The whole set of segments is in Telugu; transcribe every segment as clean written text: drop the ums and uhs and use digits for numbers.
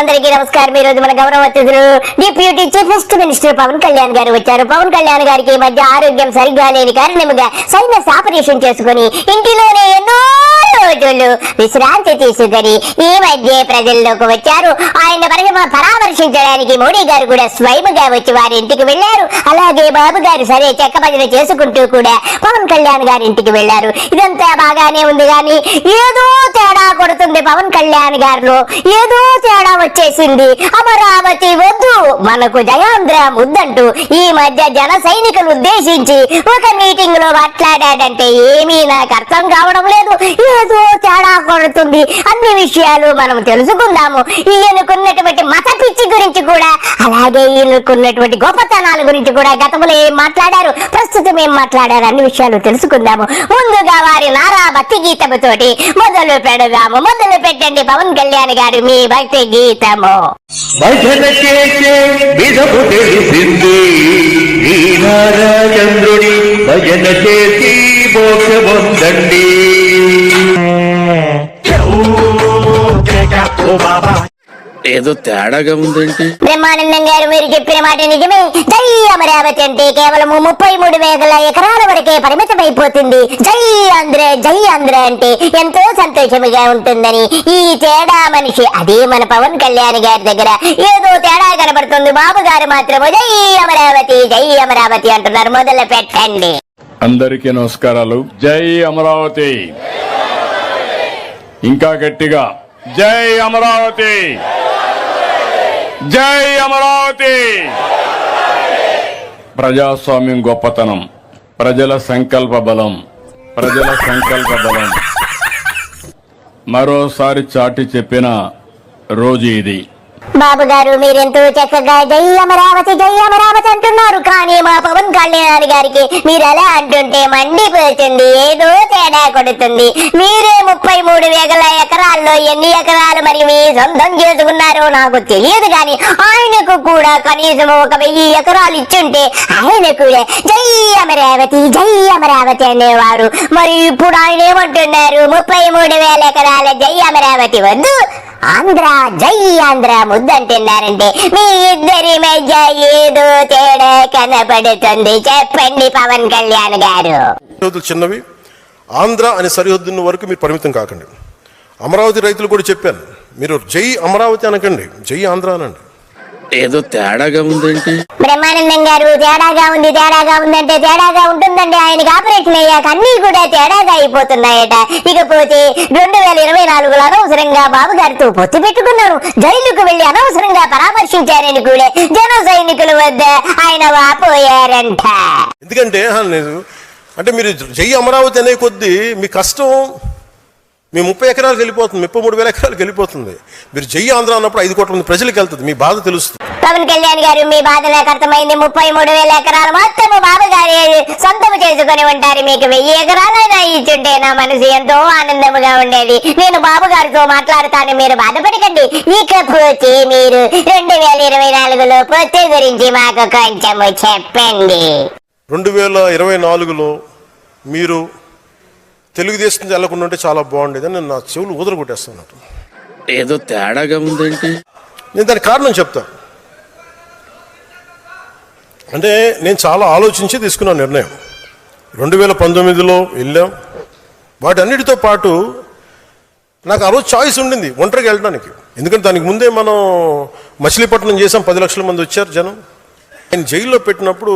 అందరికీ నమస్కారం. ఈ రోజు మన గౌరవ అతిథులు deputy chief minister Pavan Kalyan గారు వచ్చారు. పవన్ కళ్యాణ్ గారికి ఈ మధ్య ఆరోగ్యం సరిగ్గా లేని కారణముగా సైనస్ ఆపరేషన్ చేసుకుని ఇంటిలోనే ఎన్నో రోజులు విశ్రాంతి తీసుకుని ఈ మధ్య ప్రజల్లోకి వచ్చారు. ఆయన పరామర్శించడానికి మోడీ గారు కూడా స్వయంగా వచ్చి వారి ఇంటికి వెళ్లారు. అలాగే బాబు గారు సరే చెక్క భజన చేసుకుంటూ కూడా పవన్ కళ్యాణ్ గారి ఇంటికి వెళ్లారు. ఇదంతా బాగానే ఉంది కానీ ఏదో తేడా కొడుతుంది పవన్ కళ్యాణ్ గారిలో. ఏదో తేడా వచ్చేసింది. అమరావతి వద్దు, మనకు జయాంధ్ర ముద్దంటూ ఈ మధ్య జన సైనికులు ఉద్దేశించి ఒక మీటింగ్ లో మాట్లాడాడంటే ఏమీ నాకు అర్థం కావడం లేదు. ఏదో తేడా కొడుతుంది. అన్ని విషయాలు మనం తెలుసుకుందాము. ఈయనకున్నటువంటి మత పిచ్చి గురించి కూడా, అలాగే ఈయనకున్నటువంటి గొప్పతనాల గురించి కూడా గతంలో ఏం మాట్లాడారు, ప్రస్తుతం ఏం మాట్లాడారు, అన్ని విషయాలు తెలుసుకుందాము. ముందుగా వారి నారా భక్తి గీతముతోటి మొదలు పెడదాము. మొదలు పెట్టండి పవన్ కళ్యాణ్ గారు మీ భక్తి గీతము. భజన చేసే విధము తెలిసింది ఈ నారాచంద్రుడి భజన చేసి మోక్షమొందండి. ఏదో తేడాగా ఉందేంటి? బ్రహ్మానందం గారు మీరు చెప్పిన మాట నిజమే. జై అమరావతి అంటే కేవలం 33,000 ఎకరాల వరకే పరిమితమైపోతుంది. జై ఆంధ్ర అంటే ఎంతో సంతోషముగా ఉంటుందని ఈ తేడా మనిషి అదే మన పవన్ కళ్యాణ్ గారి దగ్గర ఏదో తేడా కనబడుతుంది. బాబు గారు మాత్రం జై అమరావతి అంటున్నారు. మొదలు పెట్టండి. అందరికీ నమస్కారాలు. జై అమరావతి. ఇంకా గట్టిగా జై అమరావతి, జై అమరావతి. ప్రజాస్వామ్యం గొప్పతనం, ప్రజల సంకల్ప బలం, ప్రజల సంకల్ప బలం మరోసారి చాటి చెప్పిన రోజు ఇది. బాబు గారు మీరెంతో చక్కగా జై అమరావతి అంటున్నారు. కానీ మా పవన్ కళ్యాణ్ గారికి మీరు అలా అంటుంటే మండిపోతుంది. ఏదో తేడా కొడుతుంది. మీరే 33,000 ఎకరాల్లో ఎన్ని ఎకరాలు మరి మీ సొంతం చేసుకున్నారో నాకు తెలియదు. కానీ ఆయనకు కూడా కనీసం 1,000 ఎకరాలు ఇచ్చుంటే ఆయన కూడా జై అమరావతి అనేవారు. మరి ఇప్పుడు ఆయన ఏమంటున్నారు? 33,000 ఎకరాల జై అమరావతి వద్దు, జై ఆంధ్ర ముద్దంటున్నారంటే మీ ఇద్దరి మధ్య ఏదో తేడా కనపడుతుంది. చెప్పండి పవన్ కళ్యాణ్ గారు. చిన్నవి ఆంధ్ర అనే సరిహద్దున్న వరకు మీరు పరిమితం కాకండి. అమరావతి రైతులు కూడా చెప్పాను, మీరు జై అమరావతి అనకండి, జై ఆంధ్ర అనండి. ఏదో తేడాగా ఉందేంటి? బ్రహ్మానందం గారు తేడాగా ఉందంటే తేడాగా ఉంటుందండి. ఆయనకి ఆపరేషన్ అయ్యాక అన్ని కూడా తేడాగా అయిపోతున్నాయట. ఇకపోతే 2024లో అనవసరంగా బాబు గారితో పొత్తు పెట్టుకున్నారు. జైలుకు వెళ్లి అనవసరంగా పరామర్శించారని కూడా జన సైనికుల వద్ద ఆయన వాపోయారంట. ఎందుకంటే అంటే మీరు జై అమరావతి అనే కొద్దీ మీ కష్టం మీ 30 ఎకరాలకు వెళ్ళిపోతుంది, 33,000 ఎకరాలకు వెళ్ళిపోతుంది. మీరు జై ఆంధ్ర అన్నప్పుడు 5 కోట్ల మంది ప్రజలకు వెళ్తుంది. మీ బాధ తెలుస్తుంది. పవన్ కళ్యాణ్ గారు మీ బాధ నాకు అర్థమైంది. 33,000 ఎకరాలు మొత్తం బాబు గారి సొంతం చేసుకుని ఉంటారు. మీకు 1000 ఎకరాలైనా ఇచ్చుంటే నా మనసు ఎంతో ఆనందముగా ఉండేది. నేను బాబు గారితో మాట్లాడతాను, మీరు బాధపడకండి. ఇకపోతే మీరు 2024లో పొత్తు గురించి మాకు కొంచెము చెప్పండి. 2024లో మీరు తెలుగుదేశం వెళ్ళకుండా ఉంటే చాలా బాగుండేది అని నా చెవులు ఊదర కొట్టేస్తున్నట్టు. ఏదో తేడాగా ఉందేంటి? నేను దానికి కారణం చెప్తాను. అంటే నేను చాలా ఆలోచించి తీసుకున్న నిర్ణయం. 2019లో వెళ్ళాం. వాటన్నిటితో పాటు నాకు ఆ రోజు చాయిస్ ఉండింది ఒంటరిగా వెళ్ళడానికి. ఎందుకంటే దానికి ముందే మనం మచిలీపట్నం చేసాం, 10 లక్షల మంది వచ్చారు జనం. ఆయన జైల్లో పెట్టినప్పుడు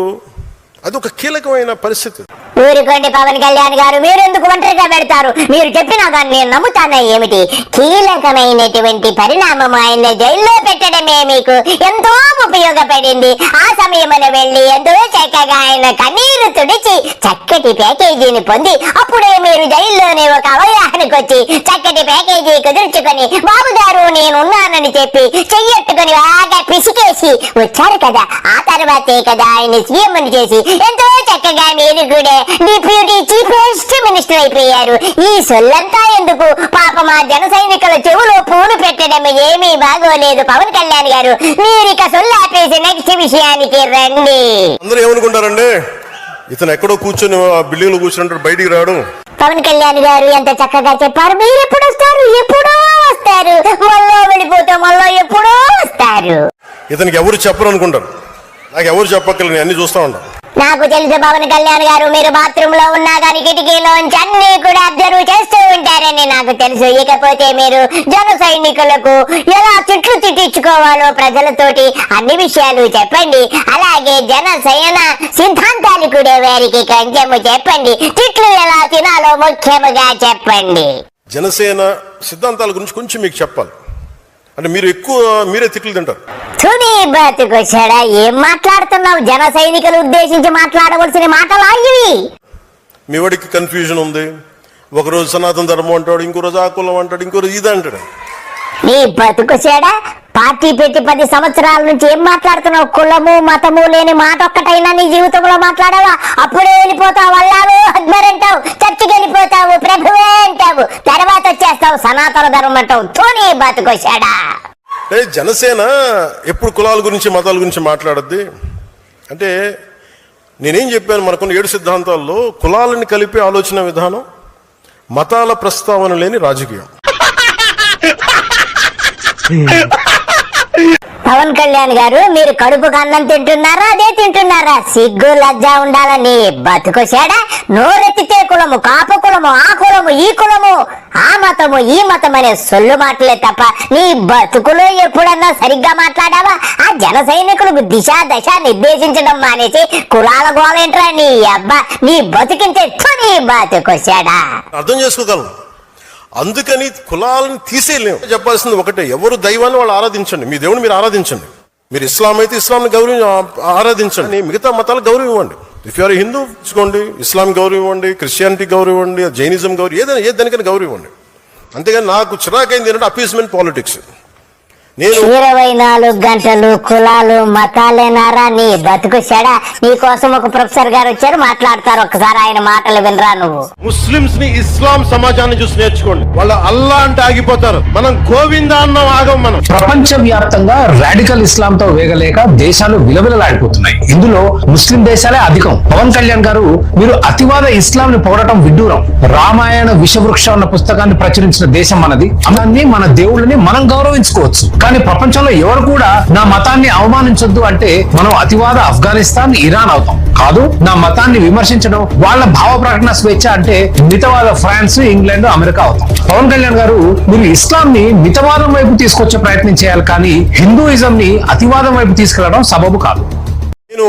అది ఒక కీలకమైన పరిస్థితి. ఊరుకోండి పవన్ కళ్యాణ్ గారు, మీరు ఎందుకు ఒంటరిగా పెడతారు? మీరు చెప్పినా కానీ నేను నమ్ముతానా ఏమిటి? కీలకమైనటువంటి పరిణామం ఆయన జైల్లో పెట్టడమే మీకు ఎంతో ఉపయోగపడింది. ఆ సమయంలో వెళ్ళి ఎంతో చక్కగా ఆయన కన్నీరు తుడిచి చక్కటి ప్యాకేజీని పొంది అప్పుడే మీరు జైల్లోనే ఒక అవగాహనకు వచ్చి చక్కటి ప్యాకేజీ కుదుర్చుకొని బాబు గారు నేనున్నానని చెప్పి చెయ్యట్టుకొని బాగా పిసికేసి వచ్చారు కదా. ఆ తర్వాతే కదా ఆయన సీఎం చేసి ఎంతో చక్కగా మీరు కూడా డిప్యూటీ చీఫ్ మినిస్టర్ అయిపోయారు. ఈ సొల్లంతా ఎందుకు? పాప మా జన సైనికుల చెవులో పూలు పెట్టడం ఏమీ బాగోలేదు. పవన్ కళ్యాణ్ గారు మీరు ఇక సొల్లు ఆపేసి నెక్స్ట్ విషయానికి రండి. అందరూ ఏమనుకుంటారండి, ఇతను ఎక్కడో కూర్చొని బిల్డింగ్ లో కూర్చుంటాడు, బయటికి రాడు. పవన్ కళ్యాణ్ గారు ఎంత చక్కగా చెప్పారు. మీరు ఎప్పుడు వస్తారు? ఎప్పుడో వస్తారు. మళ్ళీ వెళ్ళిపోతాం, మళ్ళీ ఎప్పుడో ఇతనికి ఎవరు చెప్పరు అనుకుంటారు. నాకు ఎవరు చెప్పక్కర్లేదు, నేను అన్ని చూస్తూ ఉంటాను. నాకు తెలుసు పవన్ కళ్యాణ్ గారు, మీరు బాత్రూమ్ లో ఉన్నా కానీ కిటికీలోంచి అన్ని కూడా అబ్జర్వ్ చేస్తూ ఉంటారని నాకు తెలుసు. ఇకపోతే మీరు జన సైనికులకు ఎలా తిట్లు తిట్టించుకోవాలో ప్రజలతోటి అన్ని విషయాలు చెప్పండి. అలాగే జనసేన సిద్ధాంతాలు కూడా వారికి కొంచెము చెప్పండి. తిట్లు ఎలా తినాలో ముఖ్యముగా చెప్పండి. జనసేన సిద్ధాంతాల గురించి కొంచెం మీకు చెప్పాలి. అంటే మీరే తిట్లు తింటారు. తుని బతుకొచ్చాడా, ఏం మాట్లాడుతున్నావు? జన సైనికులు ఉద్దేశించి మాట్లాడవలసిన మాటలు ఇవి. మీ వాడికి కన్ఫ్యూజన్ ఉంది. ఒకరోజు సనాతన ధర్మం అంటాడు, ఇంకో రోజు ఆ కులం అంటాడు, ఇంకో రోజు ఇది అంటాడు. నీ బతుకొచ్చాడా, పార్టీ పెట్టి 10 సంవత్సరాల నుంచి ఏం మాట్లాడుతున్నావు? కులము మతము లేని మాట ఒక్కటైనా నీ జీవితంలో మాట్లాడావా? అప్పుడే వెళ్ళిపోతావు, అల్లావు అక్బర్ అంటావు, చర్చికి వెళ్ళిపోతావు, ప్రభువే అంటావు, తర్వాత వచ్చేస్తావు సనాతన ధర్మం అంటావు. తుని బతుకొచ్చాడా. జనసేన ఎప్పుడు కులాల గురించి మతాల గురించి మాట్లాడద్ది అంటే, నేనేం చెప్పాను, మనకున్న 7 సిద్ధాంతాల్లో కులాలని కలిపే ఆలోచన విధానం, మతాల ప్రస్తావన లేని రాజకీయం. పవన్ కళ్యాణ్ గారు, మీరు కడుపుకు అన్నం తింటున్నారా, అదే తింటున్నారా? సిగ్గు లజ్జ ఉండాలని బతుకొచ్చాడా. నోరెత్తితే కులము, కాపు కులము, ఆ కులము, ఈ కులము, ఆ మతము, ఈ మతం అనే సొల్లు మాటలే తప్ప నీ బతుకులో ఎప్పుడన్నా సరిగ్గా మాట్లాడావా? ఆ జన సైనికులకు దిశ దశ నిర్దేశించడం మానేసి కులాల గోలేంట్రా నీ అబ్బా. నీ బతుకింతే నీ బతుకొచ్చాడా. అర్థం చేసుకోగలను, అందుకని కులాలను తీసేయలేము. చెప్పాల్సింది ఒకటే, ఎవరు దైవాన్ని వాళ్ళు ఆరాధించండి, మీ దేవుని మీరు ఆరాధించండి. మీరు ఇస్లాం అయితే ఇస్లాంని ఆరాధించండి, మిగతా మతాలు గౌరవం ఇవ్వండి. ఇఫ్ యూఆర్ హిందూ ఇచ్చుకోండి, ఇస్లాం గౌరవం ఇవ్వండి, క్రిస్టియానిటీ గౌరవం ఇవ్వండి, జైనిజం గౌరవం, ఏదైనా దానికైనా గౌరవం ఇవ్వండి. అంతేగాని నాకు చిరాకైంది ఏంటంటే అపీస్మెంట్ పాలిటిక్స్. 24 గంటలు కులాలు మతాలేనారా నీ బతుకు చెడా. నీ కోసం ఒక ప్రొఫెసర్ గారు వచ్చారు, మాట్లాడతారు, ఒక్కసారి ఆయన మాటలు వినరా నువ్వు. ముస్లింస్ ని ఇస్లాం సమాజాన్ని చూసి నేర్చుకోండి. వాళ్ళు అల్లా అంటే ఆగిపోతారు, మనం గోవిందా అన్నం ఆగం. మనం ప్రపంచ వ్యాప్తంగా రాడికల్ ఇస్లాం తో వేగలేక దేశాలు విలవిలలాడిపోతున్నాయి. ఇందులో ముస్లిం దేశాలే అధికం. పవన్ కళ్యాణ్ గారు, మీరు అతివాద ఇస్లాం ని పొగడటం విడ్డూరం. రామాయణ విషవృక్షం అన్న పుస్తకాన్ని ప్రచురించిన దేశం మనది. అలాన్ని మన దేవుళ్ళని మనం గౌరవించుకోవచ్చు. కానీ ప్రపంచంలో ఎవరు కూడా నా మతాన్ని అవమానించొద్దు అంటే మనం అతివాద ఆఫ్ఘనిస్తాన్, ఇరాన్ అవుతాం. కాదు, నా మతాన్ని విమర్శించడం, వాళ్ళ భావ ప్రకటన స్వేచ్ఛ అంటే మితవాద ఫ్రాన్స్, ఇంగ్లాండ్, అమెరికా అవుతాం. పవన్ కళ్యాణ్ గారు, మీరు ఇస్లాం ని మితవాదం వైపు తీసుకొచ్చే ప్రయత్నం చేయాలి, కానీ హిందూయిజం ని అతివాదం వైపు తీసుకెళ్లడం సబబు కాదు. నేను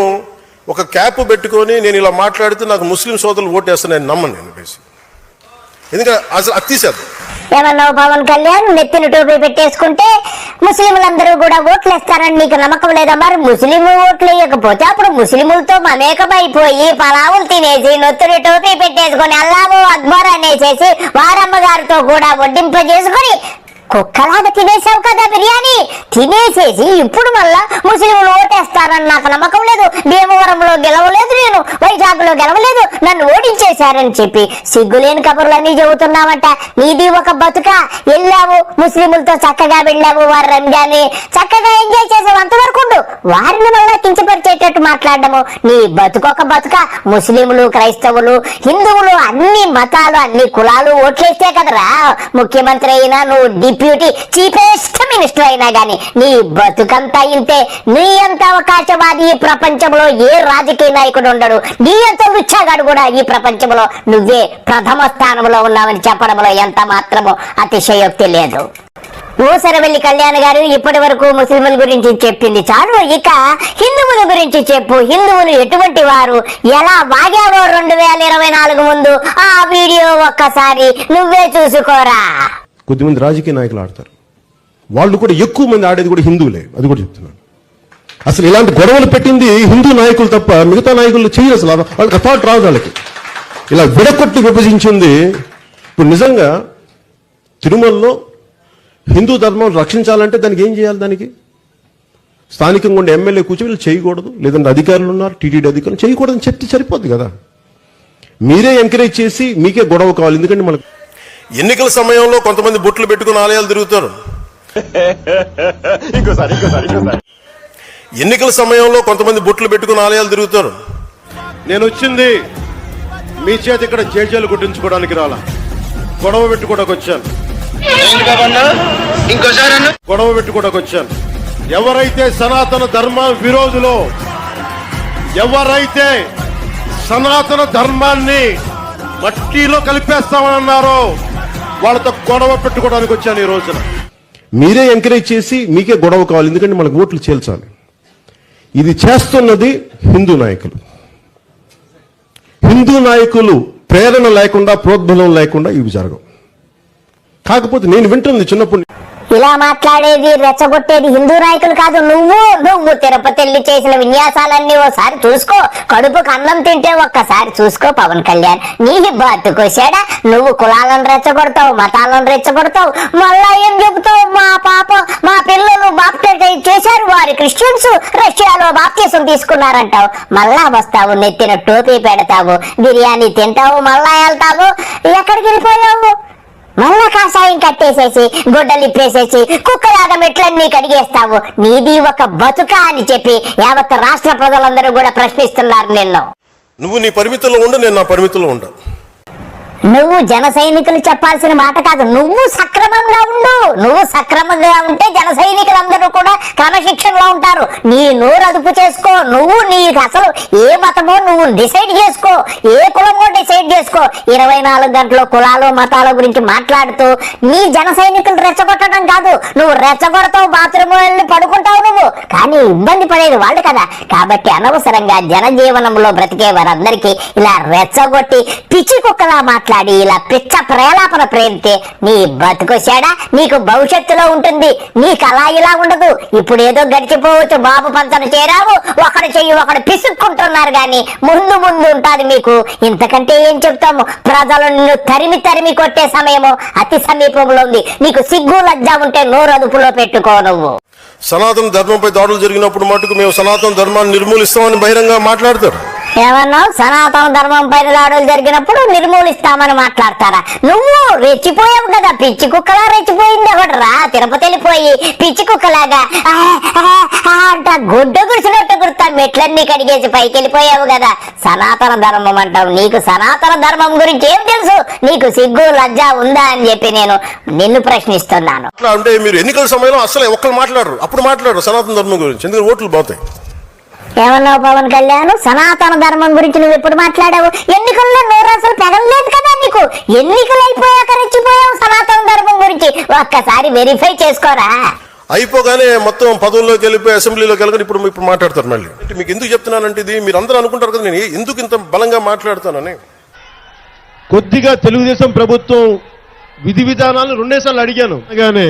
ఒక క్యాప్ పెట్టుకొని నేను ఇలా మాట్లాడితే నాకు ముస్లిం సోదరులు ఓటేస్తాను, నేను నమ్మను. నేను ఎందుకంటే అసలు అతిశాదు. ఏమన్నావు పవన్ కళ్యాణ్? నెత్తిన టోపీ పెట్టేసుకుంటే ముస్లింలందరూ కూడా ఓట్లేస్తారని నీకు నమ్మకం లేదా? మరి ముస్లిం ఓట్లు వేయకపోతే అప్పుడు ముస్లింలతో మమేకమైపోయి పలావులు తినేసి నెత్తిన టోపీ పెట్టేసుకొని అల్లాహు అక్బర్ అనేసేసి వారమ్మ గారితో కూడా వడ్డింపజేసుకొని కుక్కలాగా తినేసావు కదా బిర్యానీ. తినేసేసి ఇప్పుడు మళ్ళా ముస్లింలు ఓటేస్తారని నాకు నమ్మకం లేదు. భీమవరంలో గెలవలేదు నేను, వైజాగ్లో గెలవలేదు, నన్ను ఓడించేశారని చెప్పి సిగ్గులేని కబుర్లన్నీ చెబుతున్నావంట. నీది ఒక బతుక. వెళ్ళావు ముస్లింలతో చక్కగా వెళ్ళావు, వారి రంజాన్ని చక్కగా ఎంజాయ్ చేసావు, అంతవరకు ఉండు. వారిని మళ్ళా కించపరిచేటట్టు మాట్లాడము నీ బతుకొక బతుక. ముస్లింలు, క్రైస్తవులు, హిందువులు, అన్ని మతాలు, అన్ని కులాలు ఓట్లేస్తే కదరా ముఖ్యమంత్రి అయినా, నువ్వు డిప్యూటీ చీఫెస్ట్ మినిస్టర్ అయినా గాని నీ బతుకంతా ఇంతే. నీ అంత అవకాశవాది ఈ ప్రపంచంలో ఏ రాజకీయ నాయకుడు ఉండడు. నీ అంత రుచ్చాగాడు కూడా ఈ ప్రపంచంలో నువ్వే ప్రథమ స్థానంలో ఉన్నావని చెప్పడంలో ఎంత మాత్రమో అతిశయోక్తి లేదు. ఊసరవెల్లి కళ్యాణ్ గారు, ఇప్పటి వరకు ముస్లింల గురించి చెప్పింది చాలు, ఇక హిందువుల గురించి చెప్పు. హిందువులు ఎటువంటి వారు, ఎలా వాగావో 2024 ముందు ఆ వీడియో ఒక్కసారి నువ్వే చూసుకోరా. కొద్దిమంది రాజకీయ నాయకులు ఆడతారు, వాళ్ళు కూడా ఎక్కువ మంది ఆడేది కూడా హిందువులే, అది కూడా చెప్తున్నాను. అసలు ఇలాంటి గొడవలు పెట్టింది హిందూ నాయకులు తప్ప మిగతా నాయకులు చేయరు. అసలు వాళ్ళకి థాట్ రాదు. వాళ్ళకి ఇలా విడకొట్టి విభజించింది. ఇప్పుడు నిజంగా తిరుమలలో హిందూ ధర్మం రక్షించాలంటే దానికి ఏం చేయాలి? దానికి స్థానికంగా ఉండే ఎమ్మెల్యే కూర్చొని వీళ్ళు చేయకూడదు, లేదంటే అధికారులు ఉన్నారు, టీటీడీ అధికారులు చేయకూడదని చెప్తే సరిపోద్ది కదా. మీరే ఎంకరేజ్ చేసి మీకే గొడవ కావాలి. ఎందుకంటే మనకు ఎన్నికల సమయంలో కొంతమంది బొట్లు పెట్టుకుని ఆలయాలు తిరుగుతారు. ఎన్నికల సమయంలో కొంతమంది బొట్లు పెట్టుకుని ఆలయాలు తిరుగుతారు. నేను వచ్చింది మీ చేత ఇక్కడ జేజేలు కొట్టించుకోవడానికి రాలా, గొడవ పెట్టుకోవడానికి వచ్చాను. గొడవ పెట్టుకోవడానికి వచ్చాను. ఎవరైతే సనాతన ధర్మ విరోధులో, ఎవరైతే సనాతన ధర్మాన్ని మట్టిలో కలిపేస్తామని అన్నారో వాళ్ళతో గొడవ పెట్టుకోవడానికి వచ్చాను ఈ రోజున. మీరే ఎంకరేజ్ చేసి మీకే గొడవ కావాలి, ఎందుకంటే మనకు ఓట్లు చేల్చాలి. ఇది చేస్తున్నది హిందూ నాయకులు. హిందూ నాయకులు ప్రేరణ లేకుండా, ప్రోద్బలం లేకుండా ఇవి జరగవు. కాకపోతే నేను వింటుంది చిన్నప్పుడు, ఇలా మాట్లాడేది రెచ్చగొట్టేది హిందూ నాయకులు కాదు, నువ్వు తిరుపతి వెళ్ళి చేసిన విన్యాసాలన్నీ ఓసారి చూసుకో. కడుపుకు అన్నం తింటే ఒక్కసారి చూసుకో పవన్ కళ్యాణ్. నీ బతుకొచ్చాడా? నువ్వు కులాలను రెచ్చగొడతావు, మతాలను రెచ్చగొడతావు, మళ్ళా ఏం చెబుతావు? మా పిల్లలు బాప్టిజం చేశారు, వారి క్రిస్టియన్స్ రష్యాలో బాప్టిజం తీసుకున్నారంటావు. మళ్ళా వస్తావు, నెత్తిన టోపీ పెడతావు, బిర్యానీ తింటావు, మళ్ళా వెళ్తావు. ఎక్కడికి వెళ్ళిపోయావు? మళ్ళా కాషాయం కట్టేసేసి, గుడ్డలు ఇప్పేసేసి, కుక్కలాగా మెట్లన్నీ కడిగేస్తావు. నీది ఒక బతుక అని చెప్పి యావత్ రాష్ట్ర ప్రజలందరూ కూడా ప్రశ్నిస్తున్నారు నిన్ను. నువ్వు నీ పరిమితుల్లో ఉండు, నేను నా పరిమితుల్లో ఉంటా. నువ్వు జన సైనికులు చెప్పాల్సిన మాట కాదు, నువ్వు సక్రమంగా ఉండు. నువ్వు సక్రమంగా ఉంటే జన సైనికులందరూ కూడా క్రమశిక్షణలో ఉంటారు. నీ నోరు అదుపు చేసుకో. నువ్వు నీకు అసలు ఏ మతమో నువ్వు డిసైడ్ చేసుకో, ఏ కులమో డిసైడ్ చేసుకో. 24 గంటలు కులాలు మతాల గురించి మాట్లాడుతూ నీ జన సైనికులు రెచ్చగొట్టడం కాదు. నువ్వు రెచ్చగొడతావు, బాత్రూమ్ వెళ్ళి పడుకుంటావు నువ్వు, కానీ ఇబ్బంది పడేది వాళ్ళు కదా. కాబట్టి అనవసరంగా జనజీవనంలో బ్రతికే వారందరికీ ఇలా రెచ్చగొట్టి పిచ్చి కుక్కలా మాట్లాడి ఇలా పిచ్చ ప్రేలాపన ప్రేరితే నీ బతుకొచ్చాడా? నీకు భవిష్యత్తులో ఉంటుంది, నీకు అలా ఇలా ఉండదు. ఇప్పుడు ఏదో గడిచిపోవచ్చు, బాబు పంచను చేరావు, ఒకడు చెయ్యి ఒకడు పిసుక్కుంటున్నారు, గాని ముందు ఉంటుంది మీకు. ఇంతకంటే ఏం చెప్తాము? ప్రజలు నిన్ను తరిమి కొట్టే సమయము అతి సమీపంలో ఉంది. నీకు సిగ్గు లజ్జ ఉంటే నోరు అదుపులో పెట్టుకో. నువ్వు సనాతన ధర్మంపై దాడులు జరిగినప్పుడు మటుకు మేము సనాతన ధర్మాన్ని నిర్మూలిస్తామని బహిరంగ మాట్లాడతారు. ఏమన్నావు? సనాతన ధర్మం పైన దాడులు జరిగినప్పుడు నిర్మూలిస్తామని మాట్లాడతారా? నువ్వు రెచ్చిపోయావు కదా, పిచ్చి కుక్కలా రెచ్చిపోయింది ఒకటి తిరుపతి వెళ్ళిపోయి పిచ్చి కుక్కలాగా అంట గుడ్డ గుడిచినట్టు గుర్తా మెట్లన్నీ కడిగేసి పైకి వెళ్ళిపోయావు కదా. సనాతన ధర్మం అంటావు. నీకు సనాతన ధర్మం గురించి ఏం తెలుసు? నీకు సిగ్గు లజ్జ ఉందా అని చెప్పి నేను నిన్ను ప్రశ్నిస్తున్నాను. అట్లా అంటే మీరు ఎన్నికల సమయంలో అసలు ఒక్కరు మాట్లాడరు, అప్పుడు మాట్లాడరు సనాతన ధర్మం గురించి, ఎందుకంటే ఓట్లు పోతాయి. ఏమన్నావు పవన్ కళ్యాణ్? సనాతన ధర్మం గురించి నువ్వు ఎప్పుడు మాట్లాడావు? ఎన్నికల్లో నోరు అసలు పెగలేదు కదా నీకు. ఎన్నికలు అయిపోయాక రెచ్చిపోయావు సనాతన ధర్మం గురించి. ఒక్కసారి వెరిఫై చేసుకోరా. అయిపోగానే మొత్తం పదవుల్లోకి వెళ్ళిపోయి అసెంబ్లీలోకి వెళ్ళగానే ఇప్పుడు మాట్లాడతారు. మళ్ళీ మీకు ఎందుకు చెప్తున్నానంటే, ఇది మీరు అందరూ అనుకుంటారు కదా నేను ఎందుకు ఇంత బలంగా మాట్లాడతానని. కొద్దిగా తెలుగుదేశం ప్రభుత్వం విధి విధానాలను 2 సార్లు అడిగాను, కానీ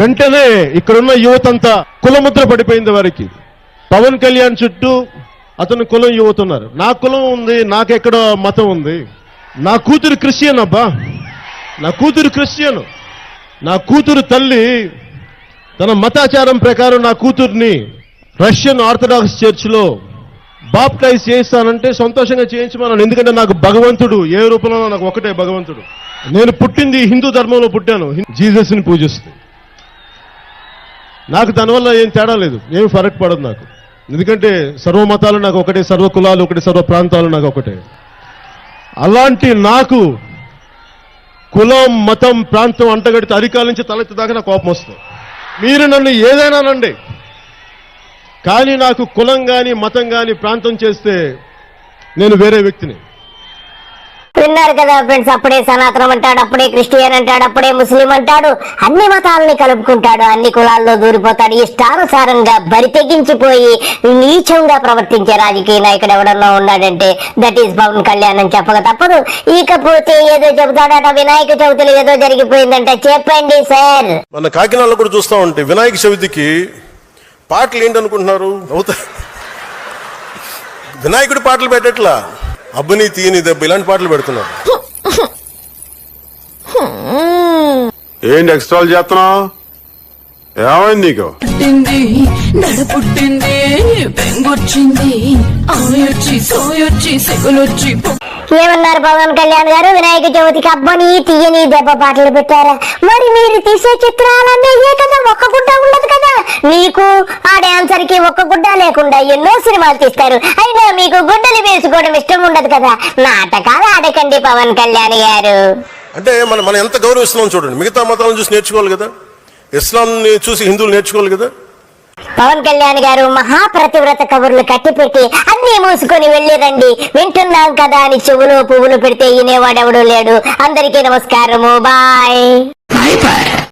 వెంటనే ఇక్కడున్న యువతంతా కులముద్ర పడిపోయింది వారికి. పవన్ కళ్యాణ్ చుట్టూ అతను కులం యువతున్నారు. నా కులం ఉంది, నాకెక్కడ మతం ఉంది? నా కూతురు క్రిస్టియన్ అబ్బా, నా కూతురు క్రిస్టియన్. నా కూతురు తల్లి తన మతాచారం ప్రకారం నా కూతుర్ని రష్యన్ ఆర్థడాక్స్ చర్చిలో బాప్టైజ్ చేయిస్తానంటే సంతోషంగా చేయించమన్నాను. ఎందుకంటే నాకు భగవంతుడు ఏ రూపంలో నాకు ఒకటే భగవంతుడు. నేను పుట్టింది హిందూ ధర్మంలో పుట్టాను, జీసస్ని పూజిస్తూ. నాకు దానివల్ల ఏం తేడా లేదు, ఏమి ఫరక్ పడదు నాకు. ఎందుకంటే సర్వమతాలు నాకు ఒకటే, సర్వ కులాలు ఒకటే, సర్వ ప్రాంతాలు నాకు ఒకటే. అలాంటి నాకు కులం మతం ప్రాంతం అంటగడితే అరికాల నుంచి తలెత్తి దాకా నాకు కోపం వస్తుంది. మీరు నన్ను ఏదైనానండి, కానీ నాకు కులం కానీ మతం కానీ ప్రాంతం చేస్తే నేను వేరే వ్యక్తిని. విన్నారు కదా ఫ్రెండ్స్, అప్పుడే సనాతనం అంటాడు, అప్పుడే క్రిస్టియన్ అంటాడు, అప్పుడే ముస్లిం అంటాడు, అన్ని మతాలని కలుపుకుంటాడు, అన్ని కులాల్లో దూరిపోతాడు. ఇష్టానుసారంగా బరి తెగించిపోయి నీచంగా ప్రవర్తించే రాజకీయ నాయకుడు ఎవడన్నా ఉన్నాడంటే దట్ ఈస్ పవన్ కళ్యాణ్ అని చెప్పక తప్పదు. ఇకపోతే ఏదో చెబుతాడట, వినాయక చవితిలో ఏదో జరిగిపోయిందంట, చెప్పండి సార్. మన కాకినాడలో కూడా చూస్తా ఉంటే వినాయక చవితికి పాటలు ఏంటనుకుంటున్నారు? వినాయకుడి పాటలు పెట్టట్లా, అబ్బని తీయని దెబ్బ ఇలాంటి పాటలు పెడుతున్నారు. ఏంటి ఎక్స్ట్రాల్ చేస్తున్నావు? ఏమైంది నీకు? పుట్టింది బెంగొచ్చింది, ఆయొచ్చి సోయొచ్చి సెగులొచ్చి. ఏమన్నారు పవన్ కళ్యాణ్ గారు? వినాయక చవితికి అబ్బని తీయని దెబ్బ పాటలు పెట్టారా? మరి మీరు తీసే చిత్రాలన్నీ ఏ కదా ఒక్క గుడ్డ ఉండదు కదా. మీకు ఆ డాన్సర్ కి ఒక్క గుడ్డ లేకుండా ఎన్నో సినిమాలు తీస్తారు, అయినా మీకు గుడ్డలు వేసుకోవడం ఇష్టం ఉండదు కదా. నాటకాలు ఆడకండి పవన్ కళ్యాణ్ గారు. అంటే మనం ఎంత గౌరవిస్తున్నాం చూడండి. మిగతా మతాలను చూసి నేర్చుకోవాలి కదా. ఇస్లాంని చూసి హిందువులు నేర్చుకోవాలి కదా. పవన్ కళ్యాణ్ గారు మహాప్రతివ్రత కబుర్లు కట్టిపెట్టి అన్ని మూసుకొని వెళ్ళిరండి, వింటున్నాం కదా అని చెవులో పువ్వులు పెడితే వినేవాడెవడూ లేడు. అందరికీ నమస్కారము, బాయ్.